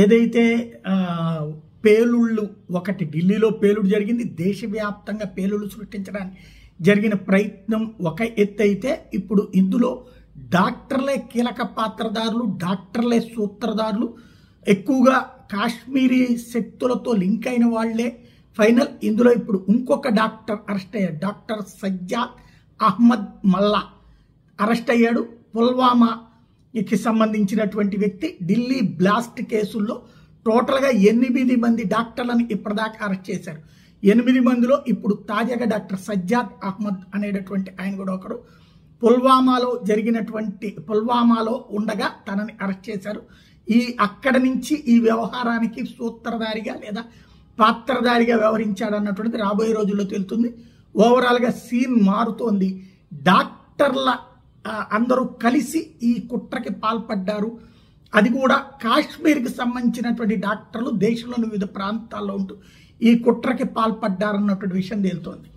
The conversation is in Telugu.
ఏదైతే పేలుళ్ళు ఒకటి ఢిల్లీలో పేలుడు జరిగింది, దేశవ్యాప్తంగా పేలుళ్ళు సృష్టించడానికి జరిగిన ప్రయత్నం ఒక ఎత్తు అయితే, ఇప్పుడు ఇందులో డాక్టర్లే కీలక పాత్రదారులు, డాక్టర్లే సూత్రధారులు, ఎక్కువగా కాశ్మీరీ శక్తులతో లింక్ అయిన వాళ్లే ఫైనల్. ఇందులో ఇప్పుడు ఇంకొక డాక్టర్ అరెస్ట్ అయ్యాడు, డాక్టర్ సజ్జాద్ అహ్మద్ మల్లా అరెస్ట్ అయ్యాడు. పుల్వామాకి సంబంధించినటువంటి వ్యక్తి. ఢిల్లీ బ్లాస్ట్ కేసుల్లో టోటల్గా 8 మంది డాక్టర్లను ఇప్పటిదాకా అరెస్ట్ చేశారు. 8 మందిలో ఇప్పుడు తాజాగా డాక్టర్ సజ్జాద్ అహ్మద్ అనేటటువంటి ఆయన కూడా ఒకడు. పుల్వామాలో ఉండగా తనని అరెస్ట్ చేశారు. అక్కడ నుంచి ఈ వ్యవహారానికి సూత్రధారిగా లేదా పాత్రధారిగా వ్యవహరించాడన్నటువంటిది రాబోయే రోజుల్లో తెలుస్తుంది. ఓవరాల్గా సీన్ మారుతోంది. డాక్టర్ల అందరూ కలిసి ఈ కుట్రకి పాల్పడ్డారు. అది కూడా కాశ్మీర్కి సంబంధించినటువంటి డాక్టర్లు దేశంలోని వివిధ ప్రాంతాల్లో ఉంటూ ఈ కుట్రకి పాల్పడ్డారన్నటువంటి విషయం తేలుతోంది.